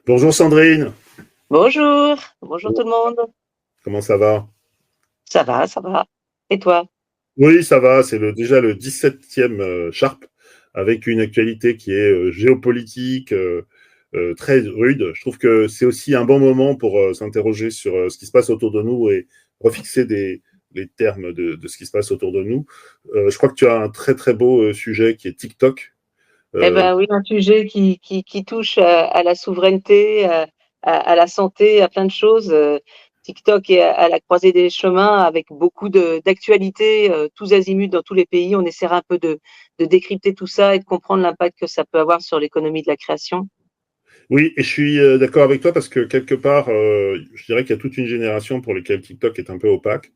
Bonjour Sandrine, Bonjour tout le monde. comment ça va? Ça va, ça va. Et toi? Oui, ça va, c'est déjà le 17e Sharp, avec une actualité qui est géopolitique, très rude. Je trouve que c'est aussi un bon moment pour s'interroger sur ce qui se passe autour de nous et refixer les termes de ce qui se passe autour de nous. Je crois que tu as un très très beau sujet qui est TikTok. Eh Euh, ben oui, un sujet qui touche à la souveraineté, à la santé, à plein de choses. TikTok est à la croisée des chemins avec beaucoup d'actualités, tous azimuts dans tous les pays. On essaiera un peu de décrypter tout ça et de comprendre l'impact que ça peut avoir sur l'économie de la création. oui, et je suis d'accord avec toi parce que quelque part, je dirais qu'il y a toute une génération pour laquelle TikTok est un peu opaque.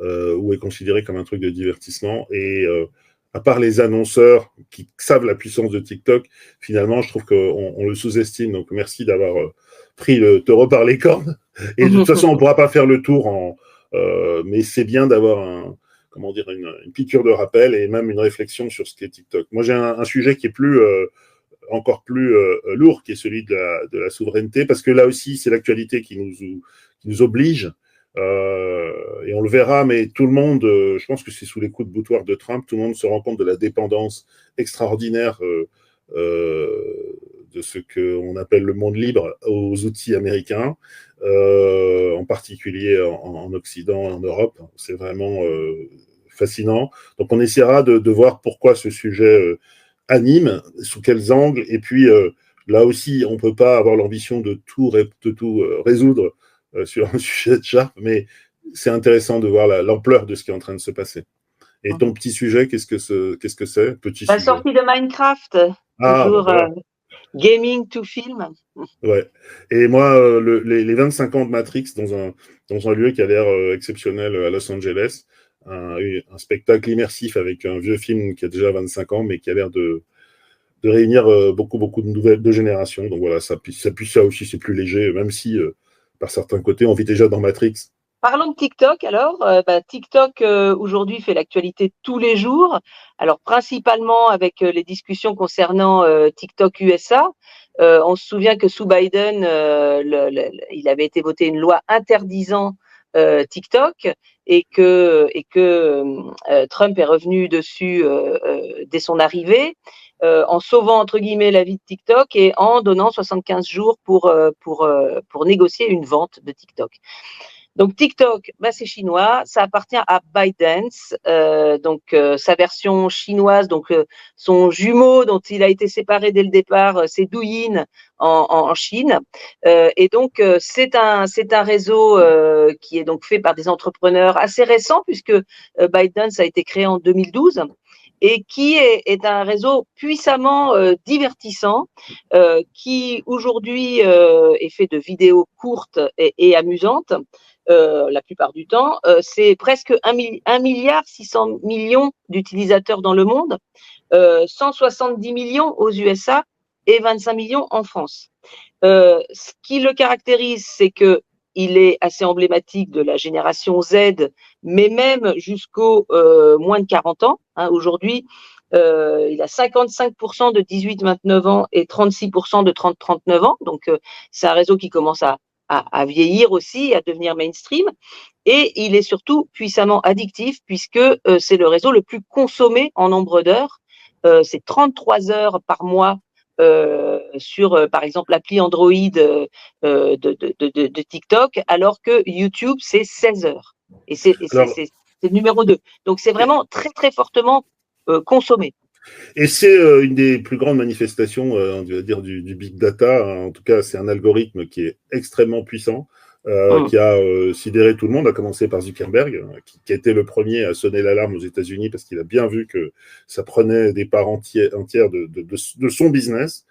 Ou est considéré comme un truc de divertissement. Et à part les annonceurs qui savent la puissance de TikTok, finalement, je trouve qu'on le sous-estime. Donc, merci d'avoir pris le taureau par les cornes. Et de toute façon, on ne pourra pas faire le tour mais c'est bien d'avoir comment dire, une piqûre de rappel et même une réflexion sur ce qu'est TikTok. Moi, j'ai un sujet qui est encore plus lourd, qui est celui de la souveraineté, parce que là aussi, c'est l'actualité qui nous oblige. Et on le verra, mais tout le monde, je pense que c'est sous les coups de boutoir de Trump, tout le monde se rend compte de la dépendance extraordinaire de ce qu'on appelle le monde libre aux outils américains, en particulier en Occident, en Europe. C'est vraiment fascinant. Donc on essaiera de voir pourquoi ce sujet anime, sous quels angles, et puis là aussi, on ne peut pas avoir l'ambition de tout résoudre sur un sujet de Sharp, mais c'est intéressant de voir l'ampleur de ce qui est en train de se passer. Et ton petit sujet, qu'est-ce que c'est? Petit La sujet. sortie de Minecraft, Ah, ben toujours voilà. gaming to film. Ouais. Et moi, les 25 ans de Matrix dans un lieu qui a l'air exceptionnel à Los Angeles, un spectacle immersif avec un vieux film qui a déjà 25 ans, mais qui a l'air de réunir beaucoup, beaucoup de générations. Donc voilà, ça aussi, c'est plus léger, même si, par certains côtés, on vit déjà dans Matrix. Parlons de TikTok alors. TikTok aujourd'hui fait l'actualité tous les jours. Alors principalement avec les discussions concernant TikTok USA. On se souvient que sous Biden, il avait été voté une loi interdisant TikTok et que Trump est revenu dessus dès son arrivée, en sauvant entre guillemets la vie de TikTok et en donnant 75 jours pour négocier une vente de TikTok. Donc TikTok, bah, c'est chinois, ça appartient à ByteDance, sa version chinoise, son jumeau dont il a été séparé dès le départ, c'est Douyin en Chine, c'est un réseau qui est donc fait par des entrepreneurs assez récents puisque ByteDance a été créé en 2012 et qui est un réseau puissamment divertissant, qui aujourd'hui est fait de vidéos courtes et amusantes. La plupart du temps, c'est presque 1 milliard 600 millions d'utilisateurs dans le monde, 170 millions aux USA et 25 millions en France. Ce qui le caractérise, c'est que il est assez emblématique de la génération Z, mais même jusqu'aux moins de 40 ans. Hein, aujourd'hui, il a 55% de 18-29 ans et 36% de 30-39 ans. Donc, c'est un réseau qui commence à vieillir aussi, à devenir mainstream. Et il est surtout puissamment addictif puisque c'est le réseau le plus consommé en nombre d'heures. C'est 33 heures par mois sur, par exemple, l'appli Android de TikTok, alors que YouTube, c'est 16 heures. Et Alors, c'est le numéro 2. Donc, c'est et, vraiment très, très fortement consommé. et c'est une des plus grandes manifestations, on va dire, du big data. Hein. En tout cas, c'est un algorithme qui est extrêmement puissant, Mmh. qui a sidéré tout le monde, à commencer par Zuckerberg, qui a été le premier à sonner l'alarme aux États-Unis parce qu'il a bien vu que ça prenait des parts entières de son business,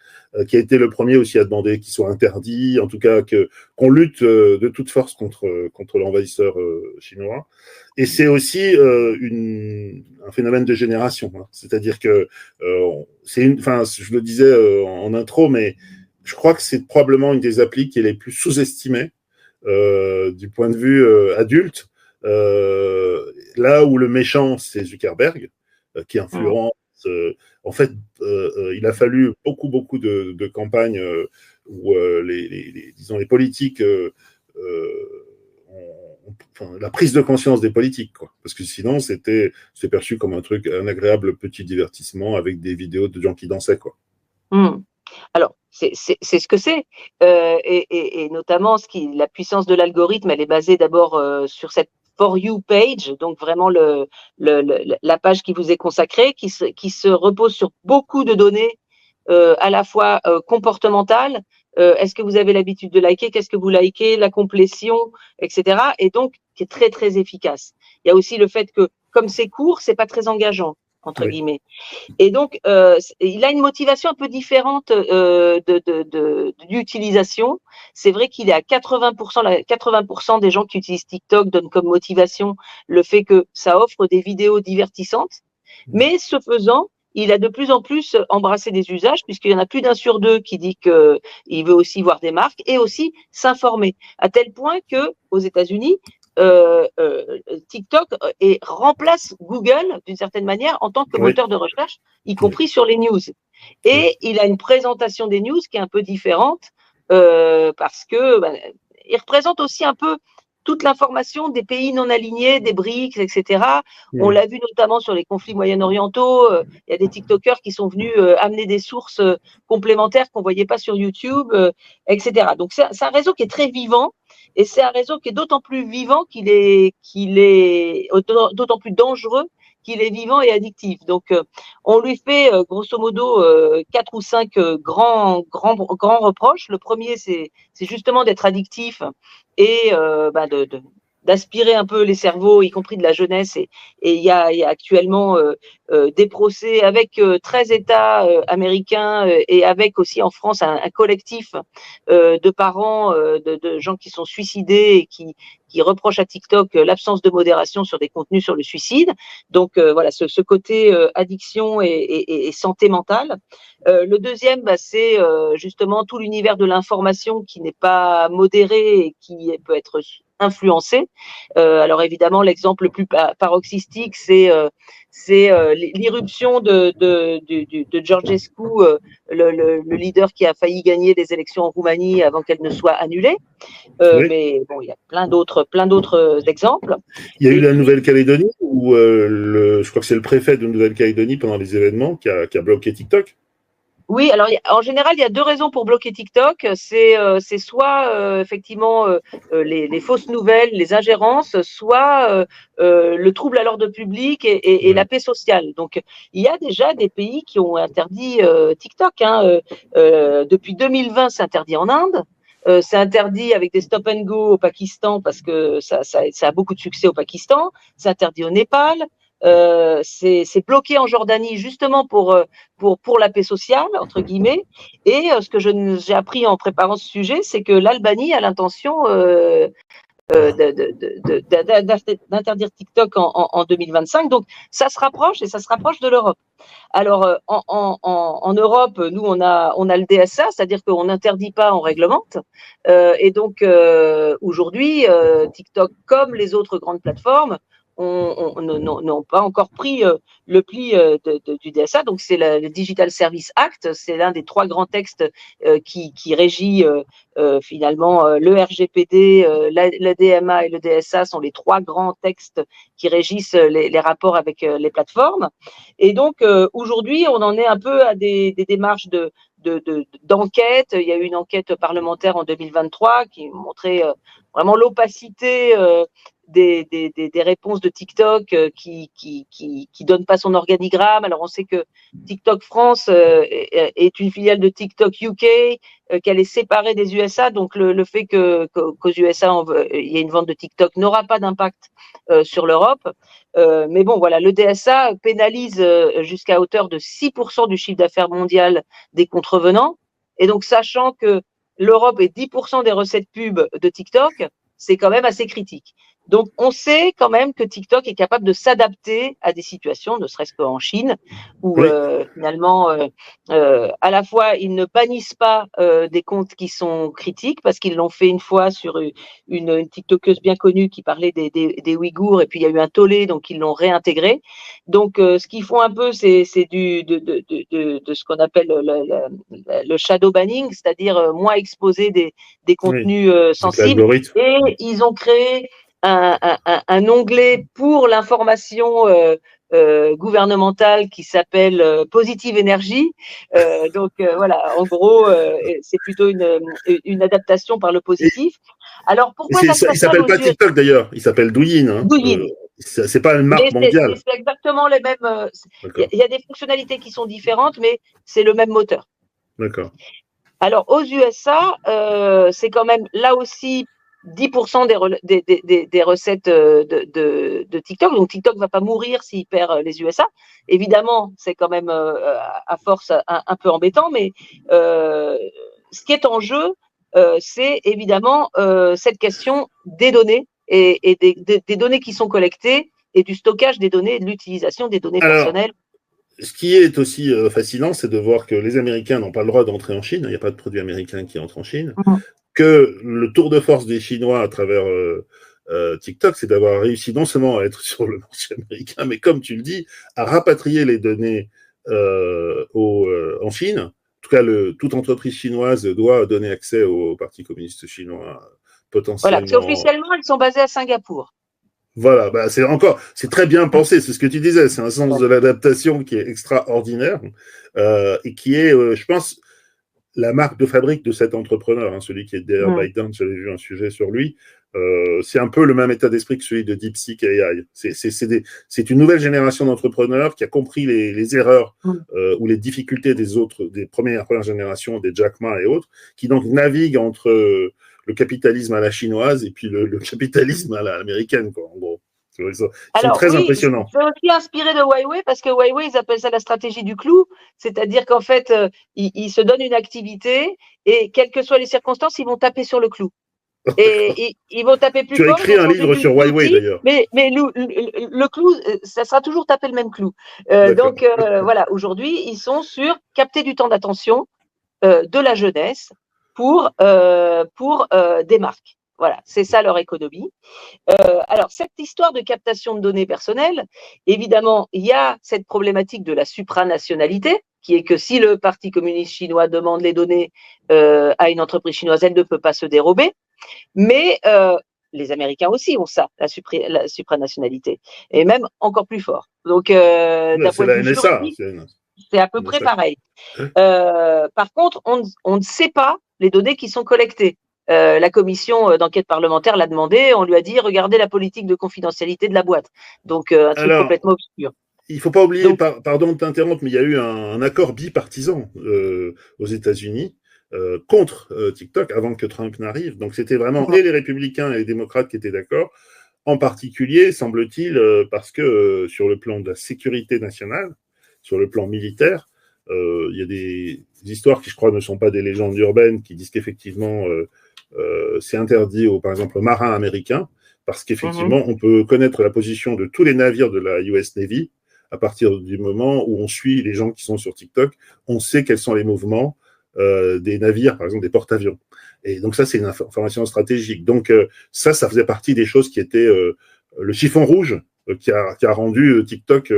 qui a été le premier aussi à demander qu'il soit interdit, en tout cas qu'on lutte de toute force contre l'envahisseur chinois. Et c'est aussi un phénomène de génération. Hein. C'est-à-dire que je le disais en intro, mais je crois que c'est probablement une des applis qui est les plus sous-estimées du point de vue adulte. Là où le méchant, c'est Zuckerberg, qui Mmh. influence En fait, il a fallu beaucoup de campagnes où disons, les politiques la prise de conscience des politiques, quoi. Parce que sinon, c'était perçu comme un agréable petit divertissement avec des vidéos de gens qui dansaient, quoi. Alors, c'est ce que c'est. Et notamment, la puissance de l'algorithme, elle est basée d'abord sur cette For You page, donc vraiment la page qui vous est consacrée, qui se repose sur beaucoup de données à la fois comportementales. Est-ce que vous avez l'habitude de liker? Qu'est-ce que vous likez? La complétion, etc. Et donc, qui est très, très efficace. Il y a aussi le fait que, comme c'est court, c'est pas très engageant, entre guillemets. Et donc, il a une motivation un peu différente d'utilisation. C'est vrai qu'il est à 80%, 80% des gens qui utilisent TikTok donnent comme motivation le fait que ça offre des vidéos divertissantes. Mais ce faisant, il a de plus en plus embrassé des usages, puisqu'il y en a plus d'un sur deux qui dit qu'il veut aussi voir des marques et aussi s'informer. À tel point que, aux États-Unis, TikTok remplace Google d'une certaine manière en tant que moteur de recherche, y compris sur les news. Et il a une présentation des news qui est un peu différente parce que il représente aussi un peu toute l'information des pays non alignés, des BRICS, etc. On l'a vu notamment sur les conflits moyen-orientaux. Il y a des TikTokers qui sont venus amener des sources complémentaires qu'on voyait pas sur YouTube, etc. Donc c'est un réseau qui est très vivant. Et c'est un réseau qui est d'autant plus vivant qu'il est d'autant plus dangereux qu'il est vivant et addictif. Donc, on lui fait grosso modo 4 ou 5 grands reproches. Le premier, c'est justement d'être addictif et d'aspirer un peu les cerveaux, y compris de la jeunesse. Et il y a actuellement des procès avec 13 États américains et avec aussi en France un collectif de parents, de gens qui sont suicidés et qui reprochent à TikTok l'absence de modération sur des contenus sur le suicide. Donc voilà, ce côté addiction et santé mentale. Le deuxième, c'est justement tout l'univers de l'information qui n'est pas modéré et qui peut être influencé. Alors évidemment, l'exemple le plus paroxystique, c'est l'irruption de Georgescu, le leader qui a failli gagner les élections en Roumanie avant qu'elles ne soient annulées. Mais bon, il y a plein d'autres exemples. Il y a eu la Nouvelle-Calédonie où je crois que c'est le préfet de Nouvelle-Calédonie pendant les événements qui a bloqué TikTok. Oui, alors en général, il y a deux raisons pour bloquer TikTok. C'est soit effectivement les fausses nouvelles, les ingérences, soit le trouble à l'ordre public et la paix sociale. Donc, il y a déjà des pays qui ont interdit TikTok. Depuis 2020, c'est interdit en Inde. C'est interdit avec des stop and go au Pakistan parce que ça a beaucoup de succès au Pakistan. C'est interdit au Népal. C'est bloqué en Jordanie justement pour la paix sociale entre guillemets. Et ce que j'ai appris en préparant ce sujet, c'est que l'Albanie a l'intention d'interdire TikTok en 2025. Donc ça se rapproche et ça se rapproche de l'Europe. Alors en Europe, nous on a le DSA, c'est-à-dire qu'on n'interdit pas, on réglemente. Et donc aujourd'hui, TikTok comme les autres grandes plateformes n'ont pas encore pris le pli du DSA. Donc, c'est le Digital Service Act. C'est l'un des trois grands textes qui régit finalement le RGPD, la DMA et le DSA sont les trois grands textes qui régissent les rapports avec les plateformes. Et donc, aujourd'hui, on en est un peu à des démarches d'enquête. Il y a eu une enquête parlementaire en 2023 qui montrait vraiment l'opacité des réponses de TikTok qui donne pas son organigramme. Alors on sait que TikTok France est une filiale de TikTok UK, qu'elle est séparée des USA, donc le fait qu'aux USA il y ait une vente de TikTok n'aura pas d'impact sur l'Europe. Mais bon, voilà, le DSA pénalise jusqu'à hauteur de 6% du chiffre d'affaires mondial des contrevenants. Et donc, sachant que l'Europe est 10% des recettes pub de TikTok, c'est quand même assez critique. Donc, on sait quand même que TikTok est capable de s'adapter à des situations, ne serait-ce qu'en Chine, où finalement, à la fois, ils ne bannissent pas des comptes qui sont critiques, parce qu'ils l'ont fait une fois sur une TikTokeuse bien connue qui parlait des Ouïghours, et puis il y a eu un tollé, donc ils l'ont réintégré. Donc, ce qu'ils font un peu, c'est de ce qu'on appelle le shadow banning, c'est-à-dire moins exposer des Oui, contenus donc sensibles. l'algorithme. Et ils ont créé un onglet pour l'information gouvernementale qui s'appelle Positive Énergie. Voilà, en gros, c'est plutôt une adaptation par le Et, positif. Alors, et pourquoi ça se il passe mal s'appelle aux pas US? TikTok d'ailleurs, il s'appelle Douyin. Hein. Douyin. C'est pas une Mais marque mondiale. c'est exactement les mêmes. Il D'accord, y a des fonctionnalités qui sont différentes, mais c'est le même moteur. d'accord. Alors, aux USA, c'est quand même là aussi 10% des recettes de TikTok. Donc, TikTok ne va pas mourir s'il perd les USA. Évidemment, c'est quand même à force un peu embêtant, mais ce qui est en jeu, c'est évidemment cette question des données et des données qui sont collectées et du stockage des données et de l'utilisation des données Alors, personnelles. ce qui est aussi fascinant, c'est de voir que les Américains n'ont pas le droit d'entrer en Chine. Il n'y a pas de produit américain qui entre en Chine. Mmh. Que le tour de force des Chinois à travers TikTok, c'est d'avoir réussi non seulement à être sur le marché américain, mais comme tu le dis, à rapatrier les données en Chine. En tout cas, toute entreprise chinoise doit donner accès au Parti communiste chinois Voilà, c'est potentiellement. officiellement, ils sont basés à Singapour. Voilà, bah c'est très bien pensé, c'est ce que tu disais, c'est un sens Ouais. de l'adaptation qui est extraordinaire et qui est, je pense, la marque de fabrique de cet entrepreneur, hein, celui qui est derrière Mmh. Biden, j'avais vu un sujet sur lui. C'est un peu le même état d'esprit que celui de DeepSeek AI. C'est une nouvelle génération d'entrepreneurs qui a compris les erreurs Mmh. ou les difficultés des premières générations, des Jack Ma et autres, qui donc naviguent entre le capitalisme à la chinoise et puis le capitalisme à l'américaine, quoi, en gros. Ils sont Alors très oui, impressionnants. c'est aussi inspiré de Huawei, parce que Huawei, ils appellent ça la stratégie du clou, c'est-à-dire qu'en fait, ils se donnent une activité et quelles que soient les circonstances, ils vont taper sur le clou. Et ils vont taper plus Tu as fort, ils écrit vont un changer livre sur Huawei, d'outil, d'ailleurs. mais le clou, ça sera toujours taper le même clou. D'accord. Voilà, aujourd'hui, ils sont sur capter du temps d'attention de la jeunesse pour des marques. Voilà, c'est ça leur économie. Alors, cette histoire de captation de données personnelles, évidemment, il y a cette problématique de la supranationalité, qui est que si le Parti communiste chinois demande les données à une entreprise chinoise, elle ne peut pas se dérober. Mais les Américains aussi ont ça, la supranationalité, et même encore plus fort. Donc, d'un C'est point de la vue NSA. juridique, c'est à peu près NSA. pareil. Par contre, on ne sait pas les données qui sont collectées. La commission d'enquête parlementaire l'a demandé, on lui a dit regardez la politique de confidentialité de la boîte. Donc, un truc Alors, complètement obscur. il ne faut pas oublier, Donc, pardon de t'interrompre, mais il y a eu un accord bipartisan aux États-Unis contre TikTok avant que Trump n'arrive. Donc c'était vraiment et les républicains et les démocrates qui étaient d'accord, en particulier, semble-t-il, parce que sur le plan de la sécurité nationale, sur le plan militaire, il y a des histoires qui, je crois, ne sont pas des légendes urbaines, qui disent qu'effectivement, c'est interdit, par exemple, aux marins américains, parce qu'effectivement, on peut connaître la position de tous les navires de la US Navy à partir du moment où on suit les gens qui sont sur TikTok, on sait quels sont les mouvements des navires, par exemple des porte-avions. Et donc ça, c'est une information stratégique. Donc ça faisait partie des choses qui étaient le chiffon rouge qui a rendu TikTok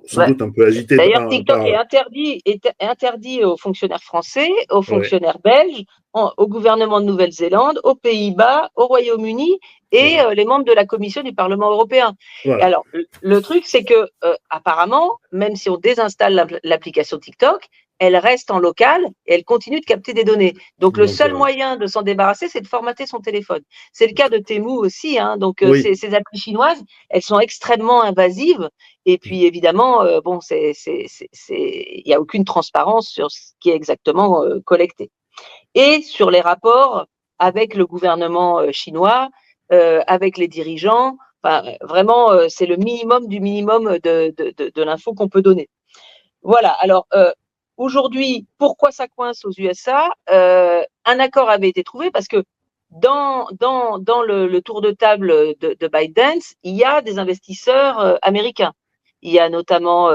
sans ouais. doute un peu agité D'ailleurs, TikTok par. est interdit aux fonctionnaires français, aux Ouais, fonctionnaires belges, au gouvernement de Nouvelle-Zélande, aux Pays-Bas, au Royaume-Uni et voilà. les membres de la Commission du Parlement européen. Et Voilà. alors, le truc, c'est que apparemment, même si on désinstalle l'application TikTok, elle reste en local et elle continue de capter des données. Donc, le Donc, seul moyen de s'en débarrasser, c'est de formater son téléphone. C'est le cas de Temu aussi. Hein. Donc, oui. ces applis chinoises, elles sont extrêmement invasives. Et puis évidemment, bon, il n'y a aucune transparence sur ce qui est exactement collecté. Et sur les rapports avec le gouvernement chinois, avec les dirigeants, enfin, vraiment, c'est le minimum du minimum de l'info qu'on peut donner. Voilà. Alors aujourd'hui, pourquoi ça coince aux USA? Un accord avait été trouvé parce que dans le tour de table de Biden, il y a des investisseurs américains. il y a notamment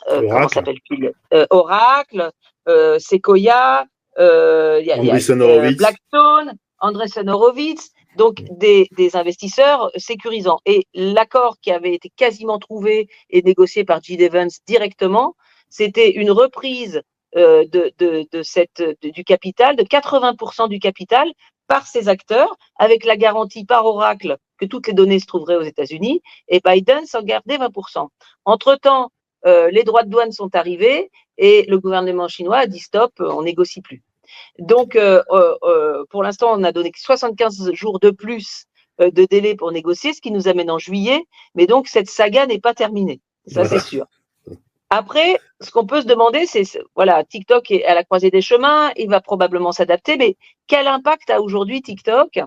comment s'appelle-t-il, Oracle, Sequoia, il y Andreessen a Horowitz. Blackstone, Andreessen Horowitz, donc des investisseurs sécurisants. Et l'accord qui avait été quasiment trouvé et négocié par J. Evans directement, c'était une reprise du capital, de 80% du capital par ces acteurs, avec la garantie par Oracle que toutes les données se trouveraient aux États-Unis, et Biden s'en gardait 20%. Entre-temps, les droits de douane sont arrivés et le gouvernement chinois a dit stop, on négocie plus. Donc, pour l'instant, on a donné 75 jours de plus de délai pour négocier, ce qui nous amène en juillet, mais donc cette saga n'est pas terminée, ça c'est sûr. Après, ce qu'on peut se demander, c'est, voilà, TikTok est à la croisée des chemins, il va probablement s'adapter, mais quel impact a aujourd'hui TikTok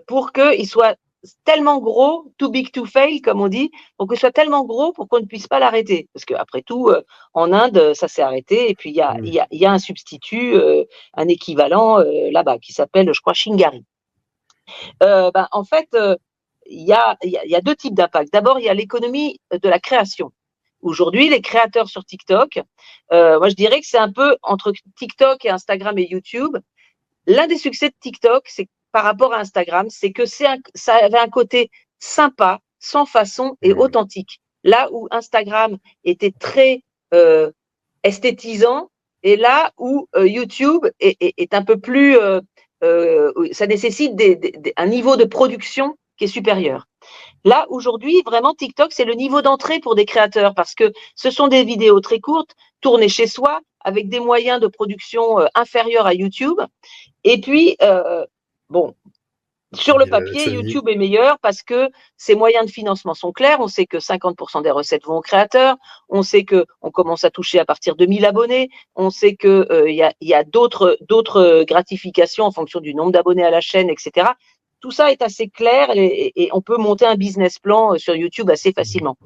pour qu'il soit tellement gros, too big to fail, comme on dit, pour qu'il soit tellement gros pour qu'on ne puisse pas l'arrêter. Parce qu'après tout, en Inde, ça s'est arrêté, et puis il y a un substitut, un équivalent là-bas, qui s'appelle, je crois, Shingari. En fait, il y a deux types d'impact. D'abord, il y a l'économie de la création. Aujourd'hui, les créateurs sur TikTok, moi je dirais que c'est un peu entre TikTok et Instagram et YouTube. L'un des succès de TikTok, c'est par rapport à Instagram, c'est que ça avait un côté sympa, sans façon et authentique. Là où Instagram était très esthétisant, et là où YouTube est un peu plus, ça nécessite un niveau de production qui est supérieur. Là, aujourd'hui, vraiment, TikTok, c'est le niveau d'entrée pour des créateurs parce que ce sont des vidéos très courtes, tournées chez soi, avec des moyens de production inférieurs à YouTube. Et puis, sur le papier, YouTube est meilleur parce que ses moyens de financement sont clairs. On sait que 50% des recettes vont aux créateurs. On sait qu'on commence à toucher à partir de 1000 abonnés. On sait qu'il y a d'autres gratifications en fonction du nombre d'abonnés à la chaîne, etc. Tout ça est assez clair et on peut monter un business plan sur YouTube assez facilement.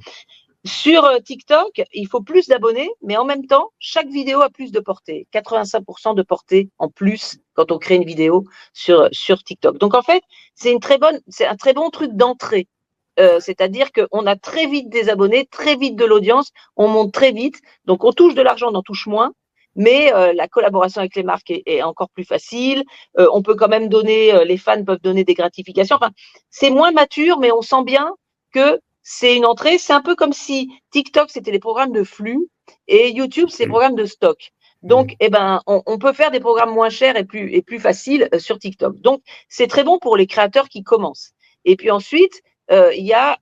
Sur TikTok, il faut plus d'abonnés, mais en même temps, chaque vidéo a plus de portée. 85% de portée en plus quand on crée une vidéo sur TikTok. Donc en fait, c'est un très bon truc d'entrée. C'est-à-dire qu'on a très vite des abonnés, très vite de l'audience, on monte très vite, donc on touche de l'argent, on en touche moins. Mais la collaboration avec les marques est encore plus facile. On peut quand même donner, les fans peuvent donner des gratifications. Enfin, c'est moins mature, mais on sent bien que c'est une entrée. C'est un peu comme si TikTok, c'était les programmes de flux et YouTube, c'est les programmes de stock. Donc, on peut faire des programmes moins chers et plus faciles sur TikTok. Donc, c'est très bon pour les créateurs qui commencent. Et puis ensuite, il y a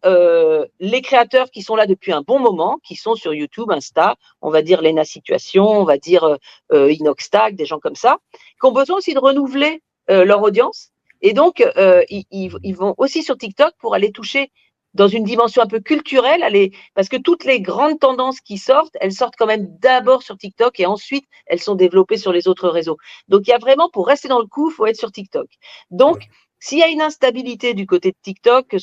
les créateurs qui sont là depuis un bon moment, qui sont sur YouTube, Insta, on va dire Lena Situation, on va dire Inoxtag, des gens comme ça, qui ont besoin aussi de renouveler leur audience. Et donc, ils vont aussi sur TikTok pour aller toucher dans une dimension un peu culturelle, parce que toutes les grandes tendances qui sortent, elles sortent quand même d'abord sur TikTok et ensuite elles sont développées sur les autres réseaux. Donc, il y a vraiment, pour rester dans le coup, il faut être sur TikTok. Donc, s'il y a une instabilité du côté de TikTok,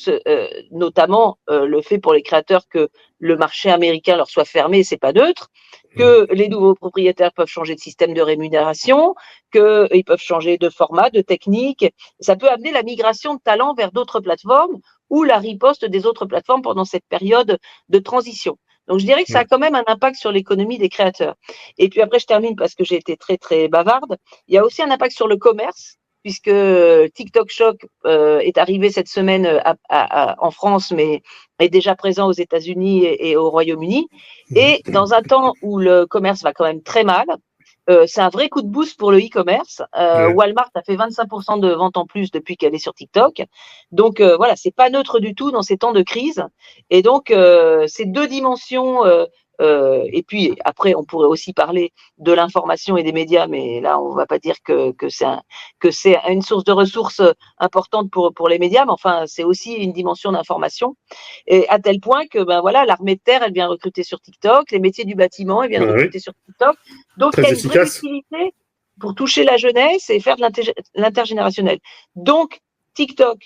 notamment le fait pour les créateurs que le marché américain leur soit fermé, c'est pas neutre, que les nouveaux propriétaires peuvent changer de système de rémunération, qu'ils peuvent changer de format, de technique, ça peut amener la migration de talents vers d'autres plateformes ou la riposte des autres plateformes pendant cette période de transition. Donc, je dirais que ça a quand même un impact sur l'économie des créateurs. Et puis après, je termine parce que j'ai été très, très bavarde. Il y a aussi un impact sur le commerce, puisque TikTok Shop est arrivé cette semaine en France, mais est déjà présent aux États-Unis et au Royaume-Uni. Et dans un temps où le commerce va quand même très mal, c'est un vrai coup de boost pour le e-commerce. Walmart a fait 25% de ventes en plus depuis qu'elle est sur TikTok. Donc voilà, c'est pas neutre du tout dans ces temps de crise. Et donc ces deux dimensions. Et puis après, on pourrait aussi parler de l'information et des médias, mais là, on va pas dire que c'est une source de ressources importante pour les médias, mais enfin, c'est aussi une dimension d'information. Et à tel point que voilà, l'armée de terre, elle vient recruter sur TikTok, les métiers du bâtiment, ils viennent recruter sur TikTok. Donc il y a une vraie utilité pour toucher la jeunesse et faire de l'intergénérationnel. Donc TikTok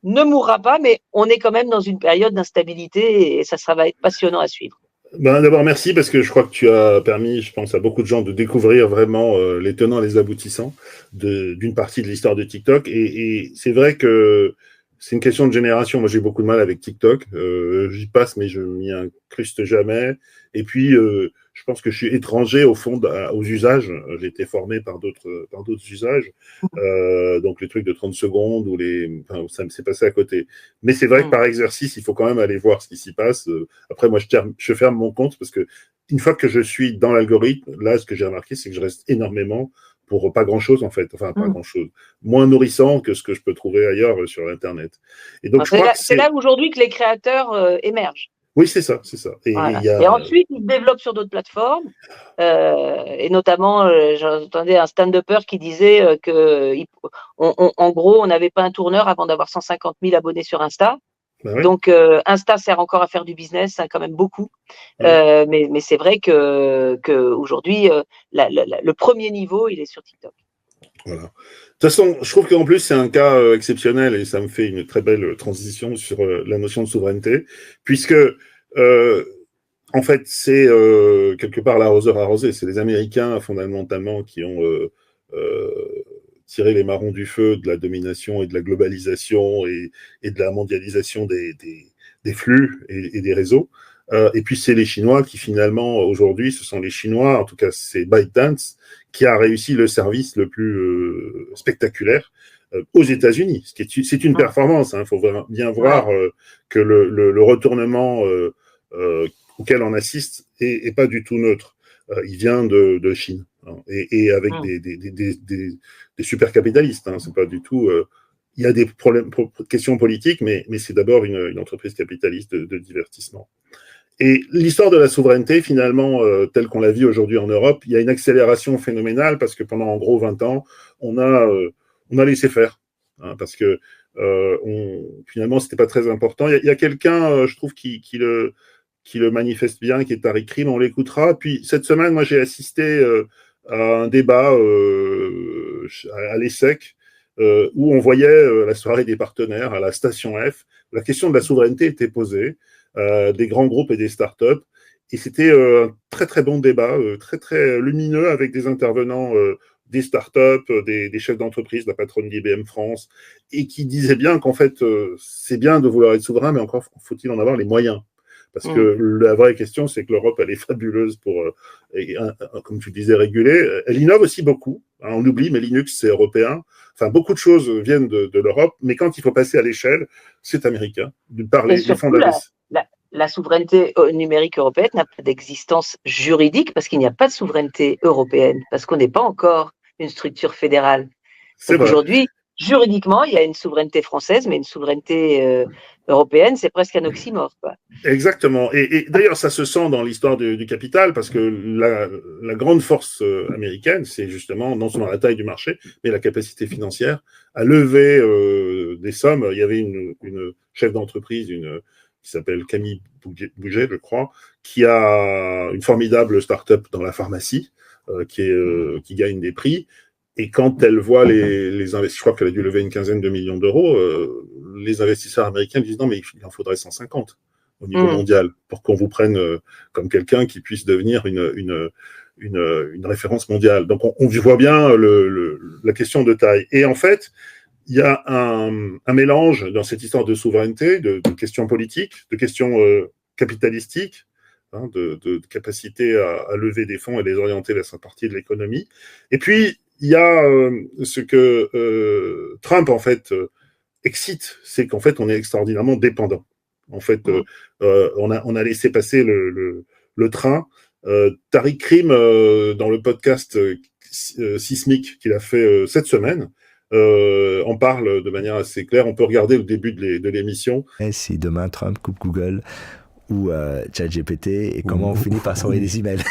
ne mourra pas, mais on est quand même dans une période d'instabilité et ça va être passionnant à suivre. D'abord, merci parce que je crois que tu as permis, je pense, à beaucoup de gens de découvrir vraiment les tenants et les aboutissants d'une partie de l'histoire de TikTok. Et c'est vrai que c'est une question de génération. Moi, j'ai beaucoup de mal avec TikTok. J'y passe, mais je m'y incruste jamais. Et puis, je pense que je suis étranger au fond aux usages. J'ai été formé par d'autres usages. Donc, les trucs de 30 secondes enfin, ça me s'est passé à côté. Mais c'est vrai que par exercice, il faut quand même aller voir ce qui s'y passe. Après, moi, je ferme mon compte parce que une fois que je suis dans l'algorithme, là, ce que j'ai remarqué, c'est que je reste énormément pour pas grand-chose, en fait. Enfin, pas grand-chose. Moins nourrissant que ce que je peux trouver ailleurs sur Internet. Et donc, je crois que c'est là aujourd'hui que les créateurs émergent. Oui, c'est ça, c'est ça. Voilà. Et ensuite, ils se développent sur d'autres plateformes. Et notamment, j'entendais un stand-upper qui disait en gros, on n'avait pas un tourneur avant d'avoir 150 000 abonnés sur Insta. Bah oui. Donc, Insta sert encore à faire du business, hein, quand même beaucoup. Mais c'est vrai que aujourd'hui, le premier niveau, il est sur TikTok. Voilà. De toute façon, je trouve qu'en plus, c'est un cas exceptionnel et ça me fait une très belle transition sur la notion de souveraineté, puisque, en fait, c'est quelque part l'arroseur arrosé. C'est les Américains, fondamentalement, qui ont tiré les marrons du feu de la domination et de la globalisation et de la mondialisation des flux et des réseaux. Et puis, c'est les Chinois qui, finalement, aujourd'hui, ce sont les Chinois, en tout cas, c'est ByteDance, qui a réussi le service le plus spectaculaire aux États-Unis. C'est une performance. Il faut bien voir que le retournement auquel on assiste est pas du tout neutre. Il vient de Chine, hein, et avec des super capitalistes. Hein, c'est pas du tout. Il y a des questions politiques, mais c'est d'abord une entreprise capitaliste de divertissement. Et l'histoire de la souveraineté, finalement, telle qu'on la vit aujourd'hui en Europe, il y a une accélération phénoménale parce que pendant en gros 20 ans, on a laissé faire, hein, parce que finalement, c'était pas très important. Il y a quelqu'un, je trouve, qui le manifeste bien, qui est Tariq Krim, on l'écoutera. Puis cette semaine, moi, j'ai assisté à un débat à l'ESSEC où on voyait la soirée des partenaires à la station F. La question de la souveraineté était posée. Des grands groupes et des startups. Et c'était un très très bon débat, très très lumineux avec des intervenants des startups, des chefs d'entreprise, la patronne d'IBM France, et qui disaient bien qu'en fait, c'est bien de vouloir être souverain, mais encore faut-il en avoir les moyens. Parce que la vraie question, c'est que l'Europe, elle est fabuleuse pour, comme tu disais, réguler. Elle innove aussi beaucoup. Hein, on oublie, mais Linux, c'est européen. Enfin, beaucoup de choses viennent de l'Europe, mais quand il faut passer à l'échelle, c'est américain. Par les fondatrices. La souveraineté numérique européenne n'a pas d'existence juridique parce qu'il n'y a pas de souveraineté européenne, parce qu'on n'est pas encore une structure fédérale. Donc aujourd'hui, juridiquement, il y a une souveraineté française, mais une souveraineté européenne, c'est presque un oxymore, quoi. Exactement. Et d'ailleurs, ça se sent dans l'histoire du capital, parce que la grande force américaine, c'est justement non seulement la taille du marché, mais la capacité financière à lever des sommes. Il y avait une chef d'entreprise, qui s'appelle Camille Bouget, je crois, qui a une formidable start-up dans la pharmacie, qui gagne des prix. Et quand elle voit les investisseurs, je crois qu'elle a dû lever une quinzaine de millions d'euros, les investisseurs américains disent non, mais il en faudrait 150 au niveau mondial pour qu'on vous prenne comme quelqu'un qui puisse devenir une référence mondiale. Donc on voit bien la question de taille. Et en fait, il y a un mélange dans cette histoire de souveraineté, de questions politiques, de questions capitalistiques, hein, de capacité à lever des fonds et les orienter vers sa partie de l'économie. Et puis, il y a ce que Trump, en fait, excite, c'est qu'en fait, on est extraordinairement dépendant. En fait, on a laissé passer le train. Tariq Krim, dans le podcast Sismic qu'il a fait cette semaine, on parle de manière assez claire. On peut regarder le début de l'émission. Et si demain Trump coupe Google ou ChatGPT et comment on finit par s'envoyer des emails.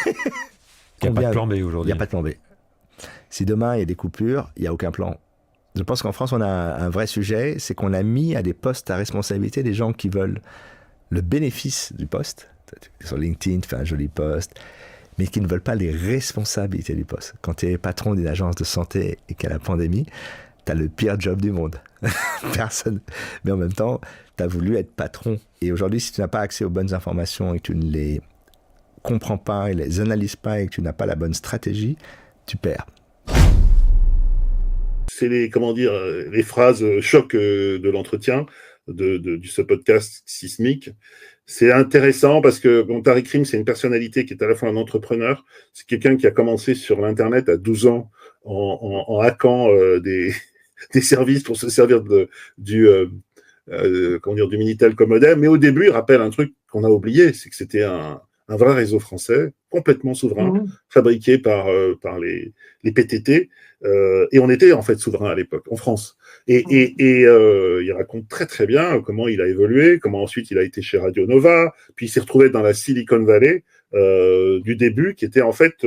Il n'y a pas de plan B aujourd'hui. Il n'y a pas de plan B. Si demain il y a des coupures, il n'y a aucun plan. Je pense qu'en France, on a un vrai sujet, c'est qu'on a mis à des postes à responsabilité des gens qui veulent le bénéfice du poste. Sur LinkedIn, tu fais un joli poste, mais qui ne veulent pas les responsabilités du poste. Quand tu es patron d'une agence de santé et qu'il y a la pandémie, tu as le pire job du monde. Personne. Mais en même temps, tu as voulu être patron. Et aujourd'hui, si tu n'as pas accès aux bonnes informations et que tu ne les comprends pas et les analyses pas et que tu n'as pas la bonne stratégie, tu perds. c'est les phrases choc de l'entretien de ce podcast sismique. C'est intéressant parce que Tariq Krim, c'est une personnalité qui est à la fois un entrepreneur, c'est quelqu'un qui a commencé sur l'Internet à 12 ans en hackant des services pour se servir du Minitel comme modem. Mais au début, il rappelle un truc qu'on a oublié, c'est que c'était un vrai réseau français, complètement souverain, fabriqué par les PTT, et on était en fait souverain à l'époque, en France. Et il raconte très très bien comment il a évolué, comment ensuite il a été chez Radio Nova, puis il s'est retrouvé dans la Silicon Valley du début, qui était en fait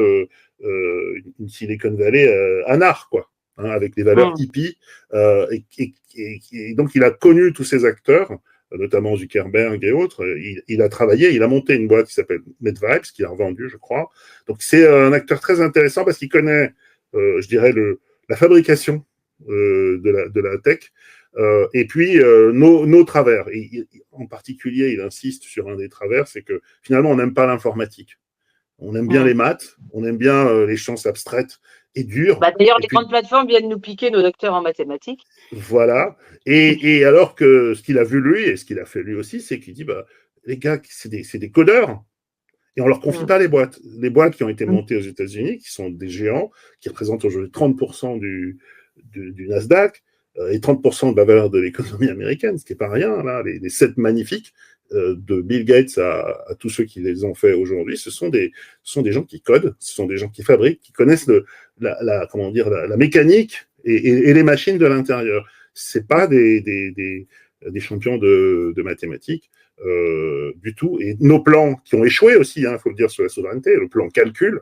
une Silicon Valley anard, quoi, hein, avec des valeurs hippies, et donc il a connu tous ces acteurs, notamment Zuckerberg et autres. Il a travaillé, il a monté une boîte qui s'appelle NetVibes, qu'il a revendue, je crois. Donc c'est un acteur très intéressant parce qu'il connaît, je dirais, la fabrication de la tech, et puis nos travers. Et en particulier, il insiste sur un des travers, c'est que finalement, on n'aime pas l'informatique. On aime bien les maths, on aime bien les sciences abstraites et dures. D'ailleurs, les grandes plateformes viennent nous piquer nos docteurs en mathématiques. Voilà. Et alors que ce qu'il a vu lui, et ce qu'il a fait lui aussi, c'est qu'il dit, les gars, c'est des codeurs. Et on leur confie pas les boîtes. Les boîtes qui ont été montées aux États-Unis, qui sont des géants, qui représentent aujourd'hui 30% du Nasdaq, et 30% de la valeur de l'économie américaine, ce qui n'est pas rien, là, les 7 magnifiques, de Bill Gates à tous ceux qui les ont fait aujourd'hui, ce sont des gens qui codent, ce sont des gens qui fabriquent, qui connaissent la mécanique et les machines de l'intérieur. C'est pas des champions de mathématiques du tout. Et nos plans qui ont échoué aussi, il faut le dire, sur la souveraineté, le plan calcul,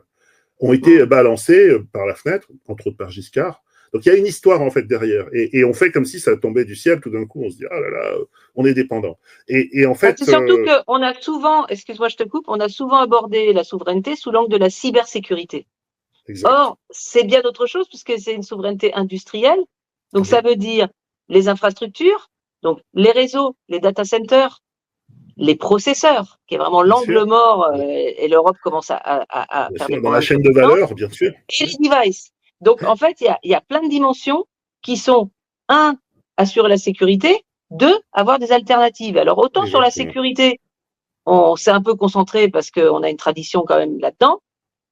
ont été balancés par la fenêtre, entre autres par Giscard. Donc il y a une histoire en fait derrière, et on fait comme si ça tombait du ciel. Tout d'un coup, on se dit ah là là, on est dépendant. Et en fait, c'est surtout qu'on a souvent, excuse-moi, je te coupe, on a souvent abordé la souveraineté sous l'angle de la cybersécurité. Exact. Or, c'est bien autre chose puisque c'est une souveraineté industrielle. Donc ça veut dire les infrastructures, donc les réseaux, les data centers, les processeurs, qui est vraiment l'angle mort, et l'Europe commence à faire des dans la chaîne de valeur, bien sûr. Et les devices. Donc, en fait, il y a plein de dimensions qui sont, 1, assurer la sécurité, 2, avoir des alternatives. Alors, autant sur la sécurité, on s'est un peu concentré parce qu'on a une tradition quand même là-dedans,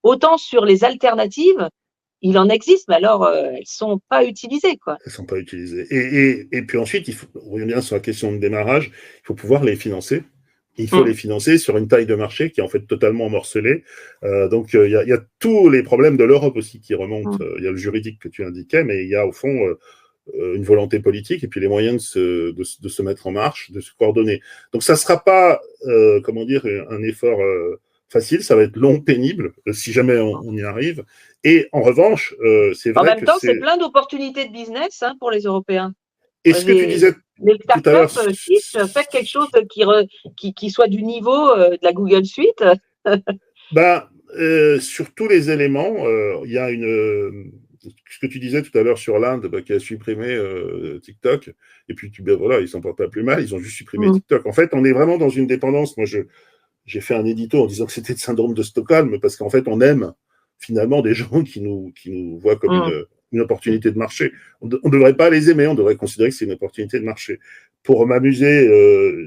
autant sur les alternatives, il en existe, mais alors, elles ne sont pas utilisées, quoi. Elles ne sont pas utilisées. Et puis ensuite, on revient bien sur la question de démarrage, il faut pouvoir les financer. Il faut les financer sur une taille de marché qui est en fait totalement morcelée. Donc, il y a tous les problèmes de l'Europe aussi qui remontent. Il y a le juridique que tu indiquais, mais il y a au fond une volonté politique et puis les moyens de se mettre en marche, de se coordonner. Donc, ça ne sera pas, un effort facile. Ça va être long, pénible, si jamais on y arrive. Et en revanche, c'est vrai que en même temps, c'est plein d'opportunités de business pour les Européens. Et ce que tu disais les startups, faites quelque chose qui soit du niveau de la Google Suite. Sur tous les éléments, il y a ce que tu disais tout à l'heure sur l'Inde qui a supprimé TikTok, et puis ils s'en portent pas plus mal, ils ont juste supprimé TikTok. En fait, on est vraiment dans une dépendance. Moi, j'ai fait un édito en disant que c'était le syndrome de Stockholm, parce qu'en fait, on aime finalement des gens qui nous voient comme une opportunité de marché. On ne devrait pas les aimer, on devrait considérer que c'est une opportunité de marché. Pour m'amuser,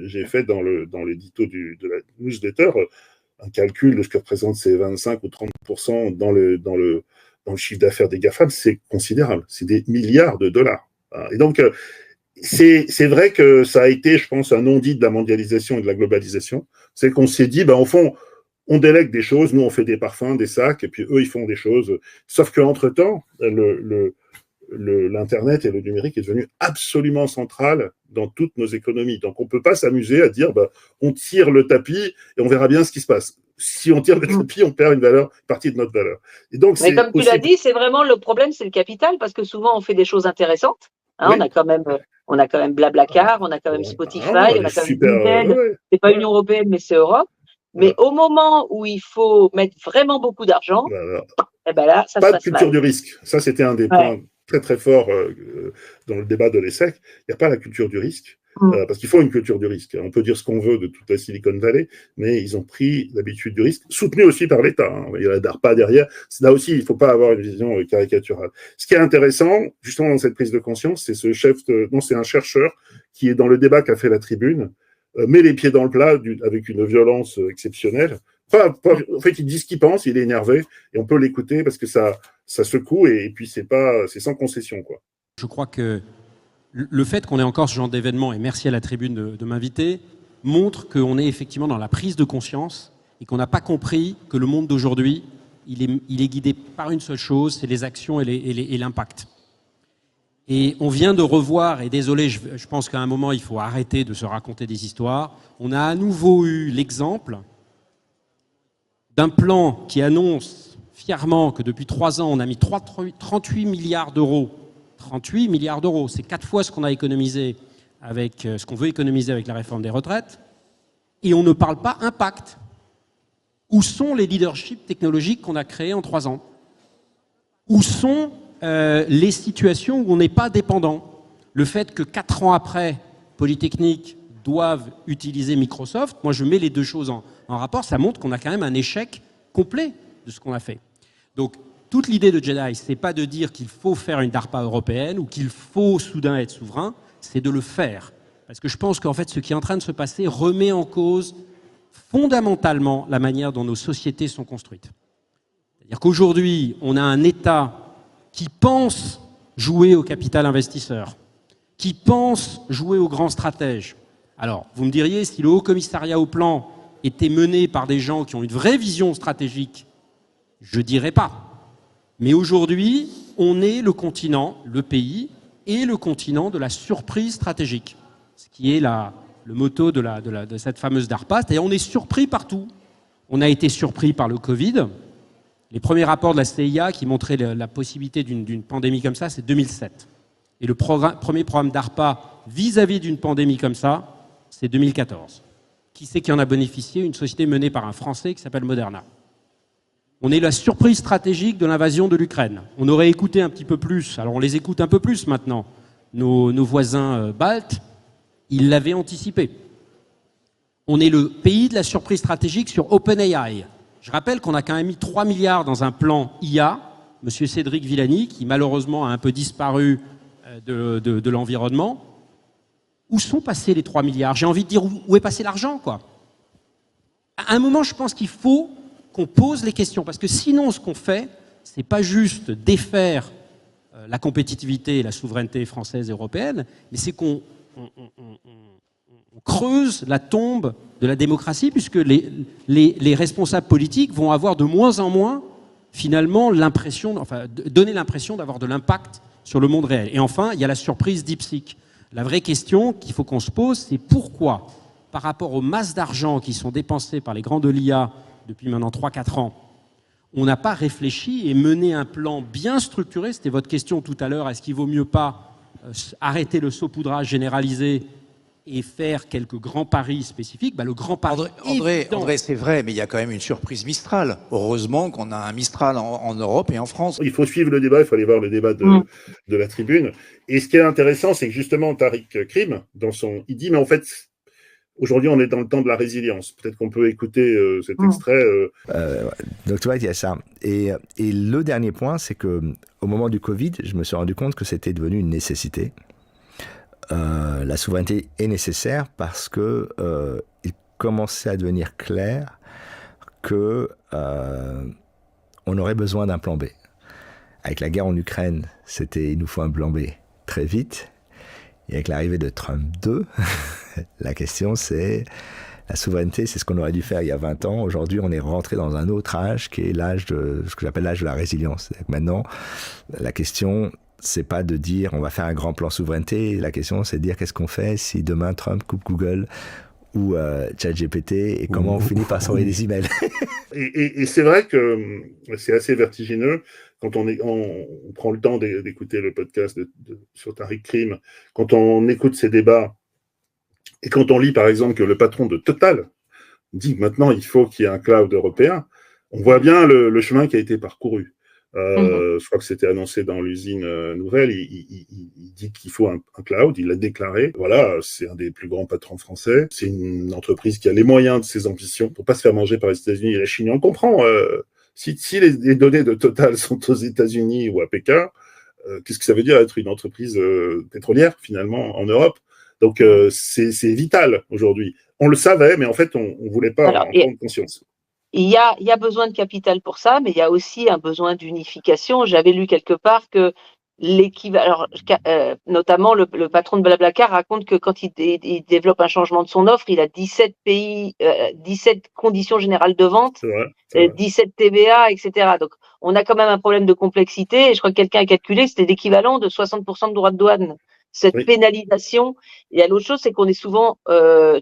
j'ai fait dans l'édito de la newsletter un calcul de ce que représentent ces 25 ou 30% dans le chiffre d'affaires des GAFAM. C'est considérable, c'est des milliards de dollars. Et donc, c'est vrai que ça a été, je pense, un non-dit de la mondialisation et de la globalisation. C'est qu'on s'est dit, au fond, on délègue des choses, nous on fait des parfums, des sacs, et puis eux ils font des choses. Sauf qu'entre-temps, l'Internet et le numérique est devenu absolument central dans toutes nos économies. Donc on ne peut pas s'amuser à dire on tire le tapis et on verra bien ce qui se passe. Si on tire le tapis, on perd une partie de notre valeur. Et donc, mais comme tu l'as dit, c'est vraiment le problème, c'est le capital, parce que souvent on fait des choses intéressantes. Oui. On a quand même Blablacar, on a quand même Spotify, on a quand même Vinted. C'est pas Union européenne, mais c'est Europe. Mais au moment où il faut mettre vraiment beaucoup d'argent, là, ça se passe mal. Pas de culture du risque. Ça, c'était un des points très, très forts dans le débat de l'ESSEC. Il n'y a pas la culture du risque. parce qu'il faut une culture du risque. On peut dire ce qu'on veut de toute la Silicon Valley, mais ils ont pris l'habitude du risque, soutenu aussi par l'État. Il y a la DARPA derrière. Là aussi, il ne faut pas avoir une vision caricaturale. Ce qui est intéressant, justement, dans cette prise de conscience, c'est c'est un chercheur qui est dans le débat qu'a fait la Tribune, met les pieds dans le plat avec une violence exceptionnelle. En fait, il dit ce qu'il pense, il est énervé, et on peut l'écouter parce que ça secoue, et puis c'est sans concession, quoi. Je crois que le fait qu'on ait encore ce genre d'événement, et merci à la Tribune de m'inviter, montre qu'on est effectivement dans la prise de conscience et qu'on n'a pas compris que le monde d'aujourd'hui, il est guidé par une seule chose, c'est les actions et l'impact. Et on vient de revoir, et désolé, je pense qu'à un moment, il faut arrêter de se raconter des histoires. On a à nouveau eu l'exemple d'un plan qui annonce fièrement que depuis 3 ans, on a mis 38 milliards d'euros. 38 milliards d'euros, c'est 4 fois ce qu'on a économisé avec ce qu'on veut économiser avec la réforme des retraites. Et on ne parle pas impact. Où sont les leaderships technologiques qu'on a créés en 3 ans? Où sont les situations où on n'est pas dépendant? Le fait que 4 ans après, Polytechnique doivent utiliser Microsoft, moi je mets les deux choses en rapport, ça montre qu'on a quand même un échec complet de ce qu'on a fait. Donc, toute l'idée de Jedi, ce n'est pas de dire qu'il faut faire une DARPA européenne ou qu'il faut soudain être souverain, c'est de le faire. Parce que je pense qu'en fait, ce qui est en train de se passer remet en cause fondamentalement la manière dont nos sociétés sont construites. C'est-à-dire qu'aujourd'hui, on a un État qui pense jouer au capital investisseur, qui pense jouer au grand stratège. Alors, vous me diriez, si le Haut Commissariat au Plan était mené par des gens qui ont une vraie vision stratégique, je ne dirais pas. Mais aujourd'hui, on est le continent, le pays, et le continent de la surprise stratégique. Ce qui est le motto de cette fameuse DARPA. C'est-à-dire on est surpris partout. On a été surpris par le Covid. Les premiers rapports de la CIA qui montraient la possibilité d'une pandémie comme ça, c'est 2007. Et le premier programme DARPA vis-à-vis d'une pandémie comme ça, c'est 2014. Qui c'est qui en a bénéficié? Une société menée par un Français qui s'appelle Moderna. On est la surprise stratégique de l'invasion de l'Ukraine. On aurait écouté un petit peu plus, alors on les écoute un peu plus maintenant, nos voisins baltes, ils l'avaient anticipé. On est le pays de la surprise stratégique sur OpenAI. Je rappelle qu'on a quand même mis 3 milliards dans un plan IA, M. Cédric Villani, qui malheureusement a un peu disparu de l'environnement. Où sont passés les 3 milliards? J'ai envie de dire où est passé l'argent, quoi. À un moment, je pense qu'il faut qu'on pose les questions, parce que sinon, ce qu'on fait, c'est pas juste défaire la compétitivité et la souveraineté française et européenne, mais c'est qu'on creuse la tombe de la démocratie, puisque les responsables politiques vont avoir de moins en moins, finalement, donner l'impression d'avoir de l'impact sur le monde réel. Et enfin, il y a la surprise DeepSeek. La vraie question qu'il faut qu'on se pose, c'est pourquoi, par rapport aux masses d'argent qui sont dépensées par les grands de l'IA depuis maintenant 3-4 ans, on n'a pas réfléchi et mené un plan bien structuré. C'était votre question tout à l'heure, est-ce qu'il vaut mieux pas arrêter le saupoudrage généralisé et faire quelques grands paris spécifiques? Le grand pari... André, c'est vrai, mais il y a quand même une surprise Mistral. Heureusement qu'on a un Mistral en Europe et en France. Il faut suivre le débat, il faut aller voir le débat de la Tribune. Et ce qui est intéressant, c'est que justement, Tariq Krim, il dit, mais en fait... Aujourd'hui, on est dans le temps de la résilience. Peut-être qu'on peut écouter cet extrait. Donc, tu vois, il y a ça. Et le dernier point, c'est qu'au moment du Covid, je me suis rendu compte que c'était devenu une nécessité. La souveraineté est nécessaire parce que il commençait à devenir clair que on aurait besoin d'un plan B. Avec la guerre en Ukraine, il nous faut un plan B très vite. Et avec l'arrivée de Trump 2, la question c'est, la souveraineté, c'est ce qu'on aurait dû faire il y a 20 ans. Aujourd'hui, on est rentré dans un autre âge qui est ce que j'appelle l'âge de la résilience. Maintenant, la question, c'est pas de dire on va faire un grand plan souveraineté. La question, c'est de dire qu'est-ce qu'on fait si demain Trump coupe Google ou ChatGPT et comment on finit par s'envoyer des emails. Et c'est vrai que c'est assez vertigineux. Quand on prend le temps d'écouter le podcast sur Tariq Krim, quand on écoute ces débats, et quand on lit par exemple que le patron de Total dit que maintenant il faut qu'il y ait un cloud européen, on voit bien le chemin qui a été parcouru. Je crois que c'était annoncé dans l'usine nouvelle. Il dit qu'il faut un cloud. Il l'a déclaré. Voilà, c'est un des plus grands patrons français. C'est une entreprise qui a les moyens de ses ambitions pour pas se faire manger par les États-Unis et la Chine. On comprend. Si les données de Total sont aux États-Unis ou à Pékin, qu'est-ce que ça veut dire être une entreprise pétrolière finalement en Europe? Donc c'est vital aujourd'hui. On le savait, mais en fait on voulait pas en prendre conscience. Il y a besoin de capital pour ça, mais il y a aussi un besoin d'unification. J'avais lu quelque part que l'équivalent, notamment le patron de Blablacar raconte que quand il développe un changement de son offre, il a 17 pays, 17 conditions générales de vente, c'est vrai. 17 TVA, etc. Donc, on a quand même un problème de complexité. Et je crois que quelqu'un a calculé, c'était l'équivalent de 60% de droits de douane. Cette pénalisation. Et l'autre chose, c'est qu'on est souvent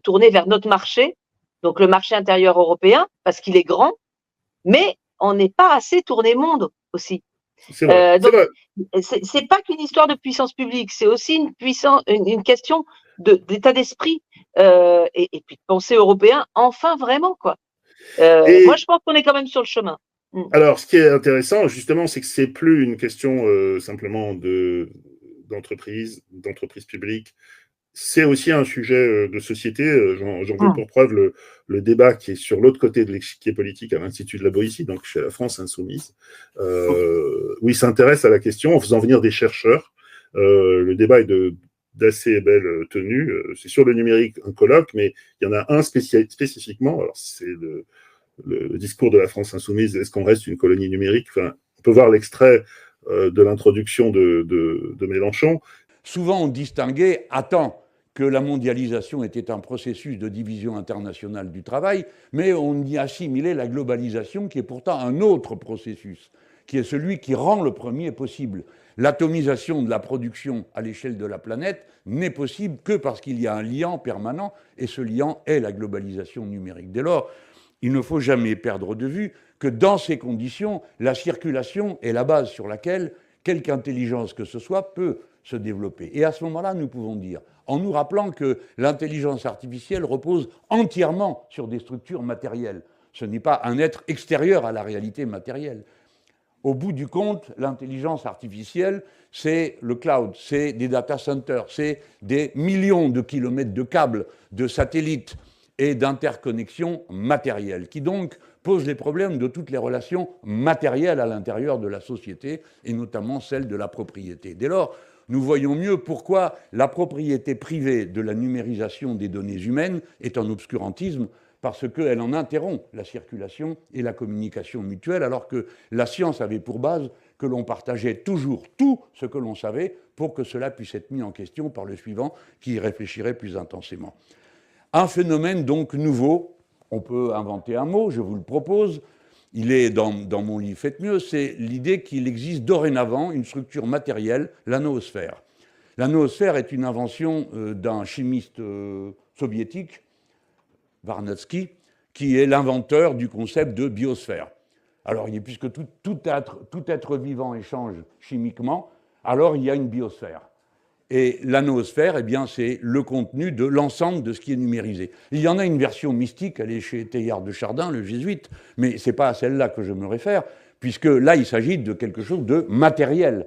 tourné vers notre marché, donc le marché intérieur européen, parce qu'il est grand, mais on n'est pas assez tourné monde aussi. C'est vrai. Donc, c'est pas qu'une histoire de puissance publique, c'est aussi une question d'état d'esprit et puis de pensée européen, enfin vraiment quoi. Moi, je pense qu'on est quand même sur le chemin. Alors, ce qui est intéressant, justement, c'est que c'est plus une question simplement d'entreprise publique. C'est aussi un sujet de société. J'en veux pour preuve le débat qui est sur l'autre côté de l'échiquier politique à l'Institut de la Boétie, donc chez la France Insoumise, où il s'intéresse à la question en faisant venir des chercheurs. Le débat est d'assez belle tenue. C'est sur le numérique, un colloque, mais il y en a un spécifiquement. Alors, c'est le discours de la France Insoumise. Est-ce qu'on reste une colonie numérique? Enfin, on peut voir l'extrait de l'introduction de Mélenchon. Souvent, on distinguait, que la mondialisation était un processus de division internationale du travail, mais on y assimilait la globalisation, qui est pourtant un autre processus, qui est celui qui rend le premier possible. L'atomisation de la production à l'échelle de la planète n'est possible que parce qu'il y a un liant permanent, et ce liant est la globalisation numérique. Dès lors, il ne faut jamais perdre de vue que dans ces conditions, la circulation est la base sur laquelle quelque intelligence que ce soit peut se développer. Et à ce moment-là, nous pouvons dire, en nous rappelant que l'intelligence artificielle repose entièrement sur des structures matérielles. Ce n'est pas un être extérieur à la réalité matérielle. Au bout du compte, l'intelligence artificielle, c'est le cloud, c'est des data centers, c'est des millions de kilomètres de câbles, de satellites et d'interconnexions matérielles, qui donc posent les problèmes de toutes les relations matérielles à l'intérieur de la société, et notamment celle de la propriété. Dès lors, nous voyons mieux pourquoi la propriété privée de la numérisation des données humaines est un obscurantisme, parce qu'elle en interrompt la circulation et la communication mutuelle, alors que la science avait pour base que l'on partageait toujours tout ce que l'on savait pour que cela puisse être mis en question par le suivant qui y réfléchirait plus intensément. Un phénomène donc nouveau, on peut inventer un mot, je vous le propose, il est dans mon livre Faites mieux, c'est l'idée qu'il existe dorénavant une structure matérielle, la noosphère. La noosphère est une invention d'un chimiste soviétique, Varnatsky, qui est l'inventeur du concept de biosphère. Alors, puisque tout être vivant échange chimiquement, alors il y a une biosphère. Et la noosphère, eh bien, c'est le contenu de l'ensemble de ce qui est numérisé. Il y en a une version mystique, elle est chez Teilhard de Chardin, le jésuite, mais ce n'est pas à celle-là que je me réfère, puisque là, il s'agit de quelque chose de matériel.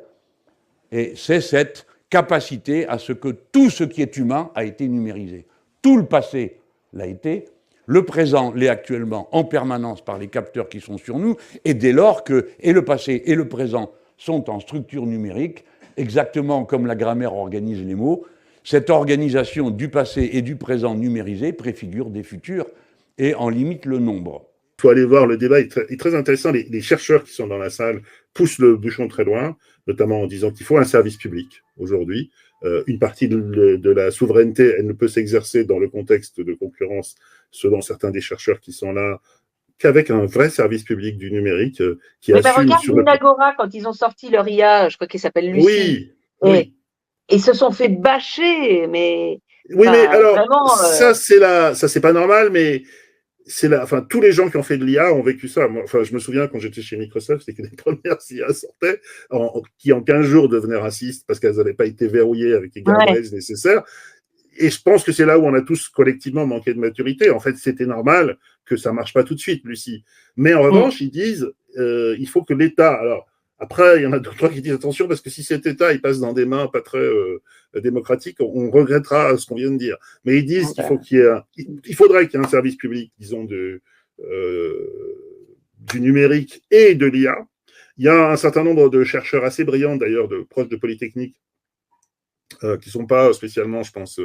Et c'est cette capacité à ce que tout ce qui est humain a été numérisé. Tout le passé l'a été, le présent l'est actuellement en permanence par les capteurs qui sont sur nous, et dès lors que et le passé et le présent sont en structure numérique, exactement comme la grammaire organise les mots, cette organisation du passé et du présent numérisé préfigure des futurs et en limite le nombre. Il faut aller voir, le débat est très intéressant. Les chercheurs qui sont dans la salle poussent le bouchon très loin, notamment en disant qu'il faut un service public aujourd'hui. Une partie de la souveraineté, elle ne peut s'exercer dans le contexte de concurrence, selon certains des chercheurs qui sont là, qu'avec un vrai service public du numérique qui assume... Regarde Minagora, quand ils ont sorti leur IA, je crois qu'il s'appelle Lucie. Oui. Et se sont fait bâcher, mais... Oui, mais alors, vraiment, ça, c'est pas normal, mais tous les gens qui ont fait de l'IA ont vécu ça. Moi, je me souviens quand j'étais chez Microsoft, c'était que les premières IA sortaient, qui en 15 jours devenaient racistes parce qu'elles n'avaient pas été verrouillées avec les guardrails nécessaires. Et je pense que c'est là où on a tous collectivement manqué de maturité. En fait, c'était normal que ça marche pas tout de suite, Lucie. Mais en revanche, ils disent il faut que l'État... Alors, Après, il y en a d'autres qui disent attention, parce que si cet État il passe dans des mains pas très démocratiques, on regrettera ce qu'on vient de dire. Mais ils disent qu'il faut il faudrait qu'il y ait un service public, disons, du numérique et de l'IA. Il y a un certain nombre de chercheurs assez brillants, d'ailleurs, proches de Polytechnique, qui ne sont pas spécialement, je pense,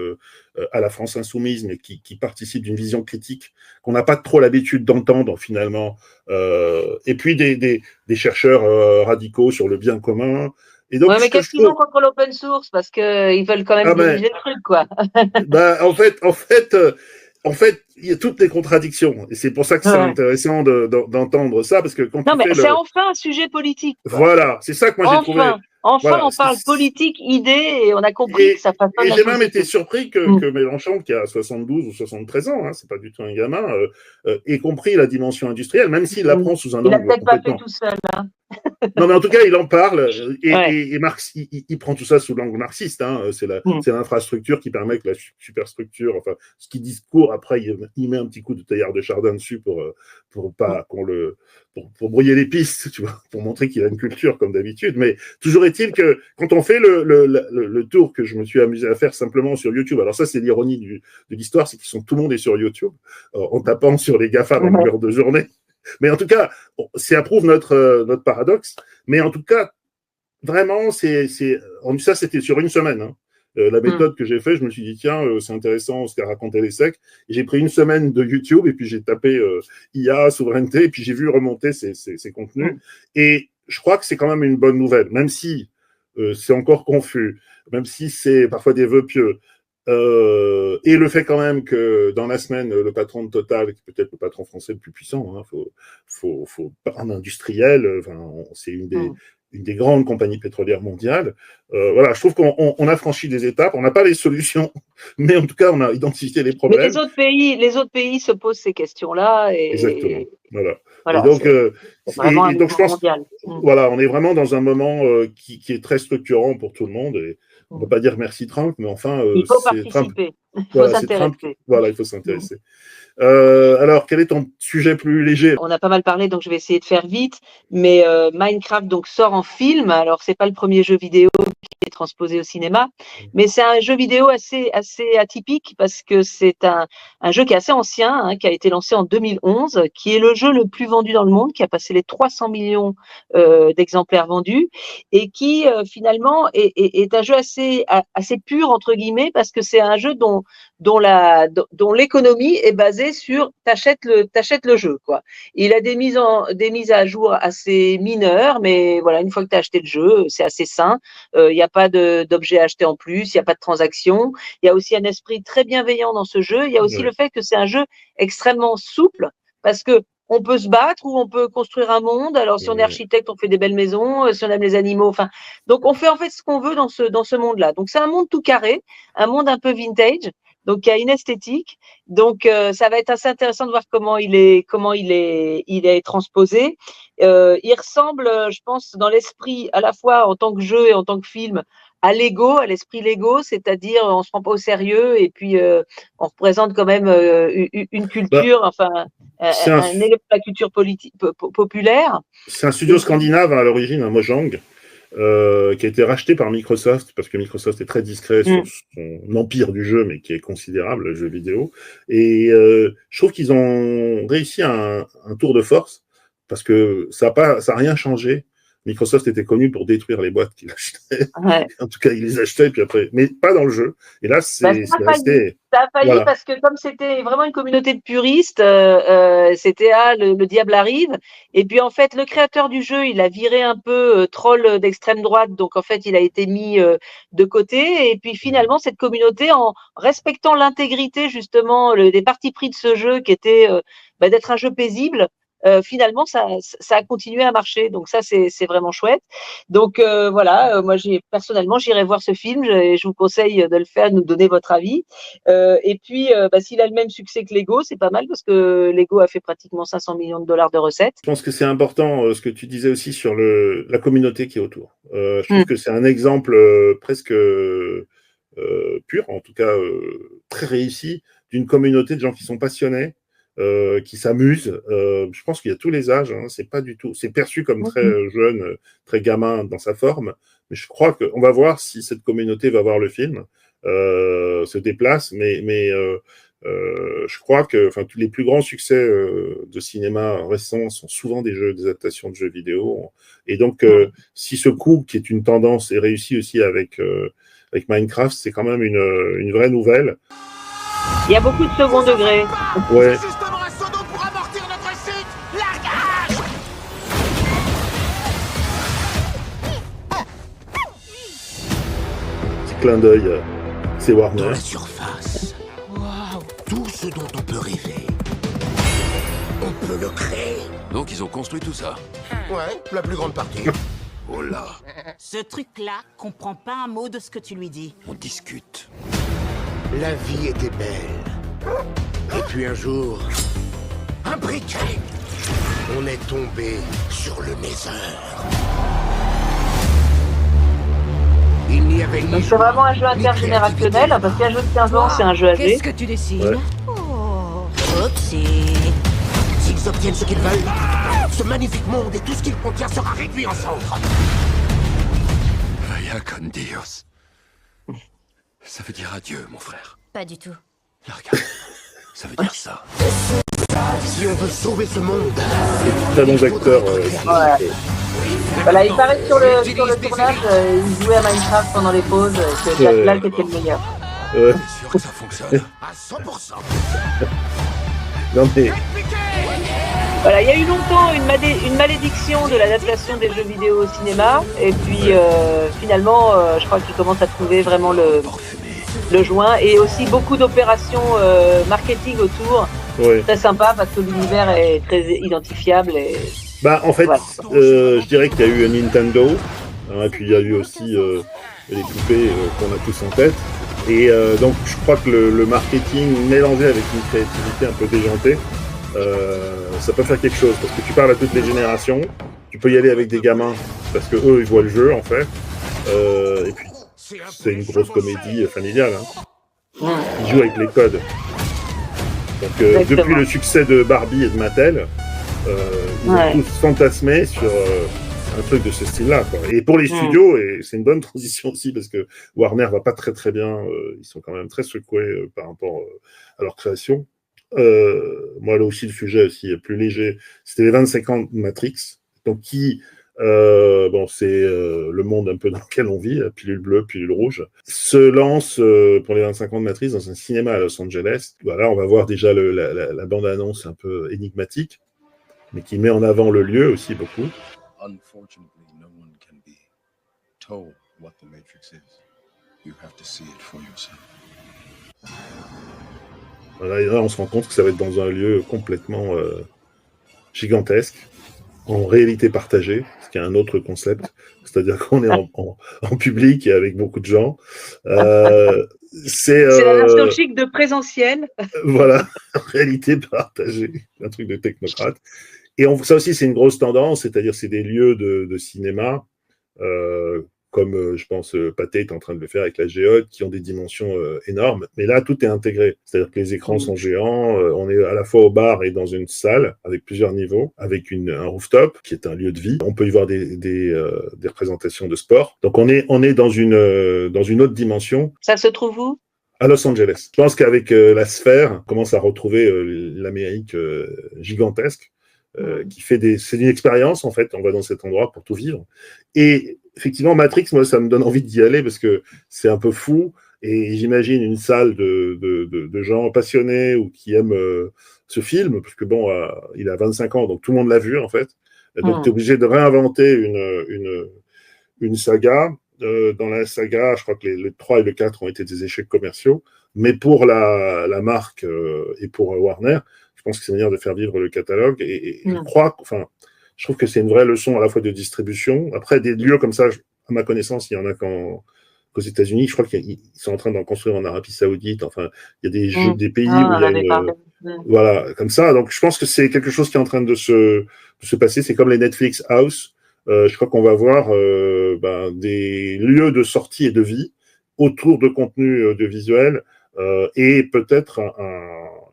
à la France insoumise, mais qui participent d'une vision critique qu'on n'a pas trop l'habitude d'entendre, finalement. Et puis des chercheurs radicaux sur le bien commun. Et donc, mais qu'est-ce qu'ils ont contre l'open source? Parce qu'ils veulent quand même diriger le truc, quoi. En fait, il y a toutes les contradictions. Et c'est pour ça que c'est intéressant d'entendre ça, parce que quand c'est enfin un sujet politique, quoi. Voilà, c'est ça que moi j'ai trouvé. Enfin, on parle politique, idée, et on a compris que ça passe pas. Et j'ai même été surpris que Mélenchon, qui a 72 ou 73 ans, hein, c'est pas du tout un gamin, ait compris la dimension industrielle, même s'il la prend sous un angle. Il a peut-être pas fait tout seul, hein. Non, mais en tout cas, il en parle, et Marx, il prend tout ça sous l'angle marxiste, hein, c'est l'infrastructure qui permet que la superstructure, enfin, ce qui discourt, après, il met un petit coup de taillard de chardin dessus pour pas qu'on le, pour brouiller les pistes, tu vois, pour montrer qu'il a une culture comme d'habitude. Mais toujours est-il que quand on fait le tour que je me suis amusé à faire simplement sur YouTube, alors ça c'est l'ironie de l'histoire, c'est tout le monde est sur YouTube, en tapant sur les GAFAM à longueur de journée. Mais en tout cas, ça approuve notre paradoxe. Mais en tout cas, vraiment, ça c'était sur une semaine. Hein. La méthode que j'ai faite, je me suis dit, tiens, c'est intéressant ce qu'a raconté l'ESSEC. J'ai pris une semaine de YouTube et puis j'ai tapé IA, souveraineté, et puis j'ai vu remonter ces contenus. Et je crois que c'est quand même une bonne nouvelle, même si c'est encore confus, même si c'est parfois des vœux pieux. Et le fait quand même que dans la semaine, le patron de Total, qui est peut-être le patron français le plus puissant, hein, un industriel, c'est une des grandes compagnies pétrolières mondiales. Voilà, je trouve qu'on a franchi des étapes, on n'a pas les solutions, mais en tout cas, on a identifié les problèmes. Mais les autres pays se posent ces questions-là. Exactement. Voilà. Et donc, je pense, voilà, on est vraiment dans un moment qui est très structurant pour tout le monde. Et on ne peut pas dire merci Trump, mais enfin, il faut participer. Il faut s'intéresser. Voilà, il faut s'intéresser. Alors, quel est ton sujet plus léger? On a pas mal parlé, donc je vais essayer de faire vite. Mais Minecraft donc sort en film. Alors, c'est pas le premier jeu vidéo qui est transposé au cinéma, mais c'est un jeu vidéo assez atypique parce que c'est un jeu qui est assez ancien, hein, qui a été lancé en 2011, qui est le jeu le plus vendu dans le monde, qui a passé les 300 millions d'exemplaires vendus et qui finalement est un jeu assez pur entre guillemets parce que c'est un jeu dont l'économie est basée sur t'achètes le jeu, quoi. Il a des mises à jour assez mineures, mais voilà, une fois que tu as acheté le jeu, c'est assez sain. Il n'y a pas d'objets achetés en plus, il n'y a pas de transactions. Il y a aussi un esprit très bienveillant dans ce jeu. Il y a aussi le fait que c'est un jeu extrêmement souple parce que on peut se battre ou on peut construire un monde. Alors, si on est architecte, on fait des belles maisons. Si on aime les animaux, enfin, donc on fait en fait ce qu'on veut dans ce monde-là. Donc, c'est un monde tout carré, un monde un peu vintage. Donc, il y a une esthétique. Donc, ça va être assez intéressant de voir comment il est transposé. Il ressemble, je pense, dans l'esprit, à la fois en tant que jeu et en tant que film, à Lego, à l'esprit Lego, c'est-à-dire on se prend pas au sérieux et puis on représente quand même une culture, un élément de la culture populaire. C'est un studio scandinave à l'origine, un Mojang. Qui a été racheté par Microsoft, parce que Microsoft est très discret sur son empire du jeu, mais qui est considérable, le jeu vidéo. Et je trouve qu'ils ont réussi un tour de force, parce que ça a rien changé. Microsoft était connu pour détruire les boîtes qu'il achetait. Ouais. En tout cas, il les achetait, puis après, mais pas dans le jeu. Et là, c'est resté. Ça a failli parce que comme c'était vraiment une communauté de puristes, c'était le diable arrive. Et puis en fait, le créateur du jeu, il a viré un peu troll d'extrême droite, donc en fait, il a été mis de côté. Et puis finalement, cette communauté, en respectant l'intégrité justement des partis pris de ce jeu, qui était d'être un jeu paisible. Finalement, ça a continué à marcher. Donc ça, c'est vraiment chouette. Donc voilà, moi personnellement, j'irai voir ce film. Je vous conseille de le faire, de nous donner votre avis. Et puis, s'il a le même succès que Lego, c'est pas mal parce que Lego a fait pratiquement 500 millions de dollars de recettes. Je pense que c'est important ce que tu disais aussi sur la communauté qui est autour. Je trouve que c'est un exemple presque pur, en tout cas très réussi, d'une communauté de gens qui sont passionnés, qui s'amusent. Je pense qu'il y a tous les âges. Hein, c'est pas du tout. C'est perçu comme très jeune, très gamin dans sa forme. Mais je crois qu'on va voir si cette communauté va voir le film, se déplace. Mais je crois que, enfin, tous les plus grands succès de cinéma récents sont souvent des adaptations de jeux vidéo. Et donc, si ce coup, qui est une tendance, est réussi aussi avec Minecraft, c'est quand même une vraie nouvelle. Il y a beaucoup de second degré. Ouais. Petit clin d'œil, c'est Warner. Dans la surface, tout ce dont on peut rêver, on peut le créer. Donc ils ont construit tout ça. Ouais, la plus grande partie. Oh là. Ce truc-là comprend pas un mot de ce que tu lui dis. On discute. La vie était belle. Et puis un jour, un briquet. On est tombé sur le Nether. Il n'y avait Donc c'est vraiment un jeu intergénérationnel, parce qu'un jeu de 15 ans, c'est un jeu âgé. Qu'est-ce que tu décides? Ouais. Oh, oupsie. S'ils obtiennent ce qu'ils veulent, ce magnifique monde et tout ce qu'il contient sera réduit en cendres. Vaya con Dios. Ça veut dire adieu, mon frère. Pas du tout. Là, regarde. Ça veut dire ça. Si on veut sauver ce monde, Très bons acteurs. Ouais. Voilà, il paraît que sur le tournage, ils jouaient à Minecraft pendant les pauses, que Jack Black était le meilleur. T'es sûr que ça fonctionne? à 100%. Non mais Voilà, il y a eu longtemps une malédiction de l'adaptation des jeux vidéo au cinéma, et puis finalement, je crois qu'ils commencent à trouver vraiment le joint, et aussi beaucoup d'opérations marketing autour. ouais. Très sympa parce que l'univers est très identifiable. Et... Bah, en fait, Voilà. je dirais qu'il y a eu un Nintendo, hein, et puis il y a eu aussi les poupées qu'on a tous en tête. Et donc, je crois que le marketing mélangé avec une créativité un peu déjantée, ça peut faire quelque chose. Parce que tu parles à toutes les générations, tu peux y aller avec des gamins, parce que eux, ils voient le jeu, en fait. Et puis, c'est une grosse comédie familiale. Hein. Ils jouent avec les codes. Donc, depuis le succès de Barbie et de Mattel, ils ont tous fantasmé sur un truc de ce style-là, quoi. Et pour les studios, et c'est une bonne transition aussi, parce que Warner va pas très très bien, ils sont quand même très secoués par rapport à leur création. Moi, là aussi, le sujet aussi plus léger, c'était les 25 ans de Matrix, donc bon, c'est le monde un peu dans lequel on vit, pilule bleue, pilule rouge, se lance pour les 25 ans de Matrix dans un cinéma à Los Angeles. Voilà, on va voir déjà la bande-annonce un peu énigmatique, mais qui met en avant le lieu aussi beaucoup. Unfortunately, no one can be told what the Matrix is. You have to see it for yourself. Voilà, et là, on se rend compte que ça va être dans un lieu complètement gigantesque, en réalité partagée, ce qui est un autre concept, c'est-à-dire qu'on est en public et avec beaucoup de gens. C'est la version chic de présentiel. Voilà, réalité partagée, un truc de technocrate. Et ça aussi, c'est une grosse tendance, c'est-à-dire c'est des lieux de cinéma, comme je pense Pathé est en train de le faire avec la Géode, qui ont des dimensions énormes. Mais là, tout est intégré. C'est-à-dire que les écrans sont géants, on est à la fois au bar et dans une salle, avec plusieurs niveaux, avec un rooftop, qui est un lieu de vie. On peut y voir des représentations de sport. Donc on est dans une autre dimension. Ça se trouve où? À Los Angeles. Je pense qu'avec la sphère, on commence à retrouver l'Amérique gigantesque. Qui fait c'est une expérience en fait, on va dans cet endroit pour tout vivre. Et effectivement, Matrix, moi, ça me donne envie d'y aller parce que c'est un peu fou et j'imagine une salle de gens passionnés ou qui aiment ce film, parce que bon, il a 25 ans, donc tout le monde l'a vu en fait. Donc tu es obligé de réinventer une saga. Dans la saga, je crois que le 3 et le 4 ont été des échecs commerciaux, mais pour la marque et pour Warner, je pense que c'est une manière de faire vivre le catalogue et je trouve que c'est une vraie leçon à la fois de distribution. Après, des lieux comme ça, à ma connaissance, il y en a qu'aux États-Unis. Je crois qu'ils sont en train d'en construire en Arabie Saoudite. Enfin, il y a des pays où il y a voilà, comme ça. Donc, je pense que c'est quelque chose qui est en train de se passer. C'est comme les Netflix House. Je crois qu'on va voir des lieux de sortie et de vie autour de contenus audiovisuels et peut-être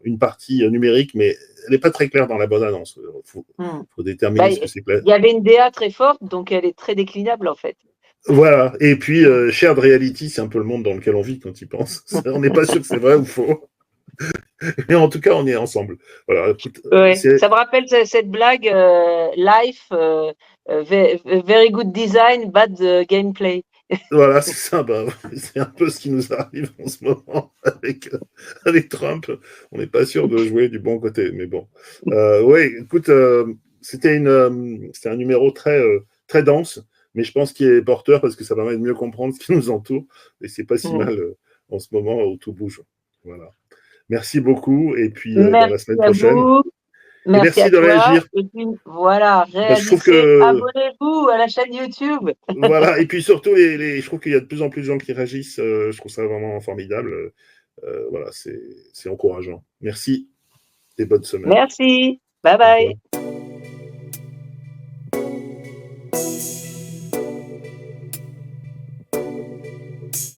une partie numérique, mais elle n'est pas très claire dans la bonne annonce. Il faut déterminer ce que c'est clair. Il y avait une DA très forte, donc elle est très déclinable en fait. Voilà, et puis shared reality, c'est un peu le monde dans lequel on vit quand il pense. On n'est pas sûr que c'est vrai ou faux. Mais en tout cas, on est ensemble. Voilà, écoute, ça me rappelle cette blague Life, very good design, bad gameplay. Voilà, c'est ça. C'est un peu ce qui nous arrive en ce moment avec Trump. On n'est pas sûr de jouer du bon côté, mais bon. Oui, écoute, c'était un numéro très, très dense, mais je pense qu'il est porteur parce que ça permet de mieux comprendre ce qui nous entoure. Et c'est pas si mal en ce moment où tout bouge. Voilà. Merci beaucoup, et puis à la semaine prochaine. Merci de réagir. Et puis, voilà, réagissez, abonnez-vous à la chaîne YouTube. Voilà, et puis surtout, je trouve qu'il y a de plus en plus de gens qui réagissent. Je trouve ça vraiment formidable. Voilà, c'est encourageant. Merci et bonne semaine. Merci. Bye bye.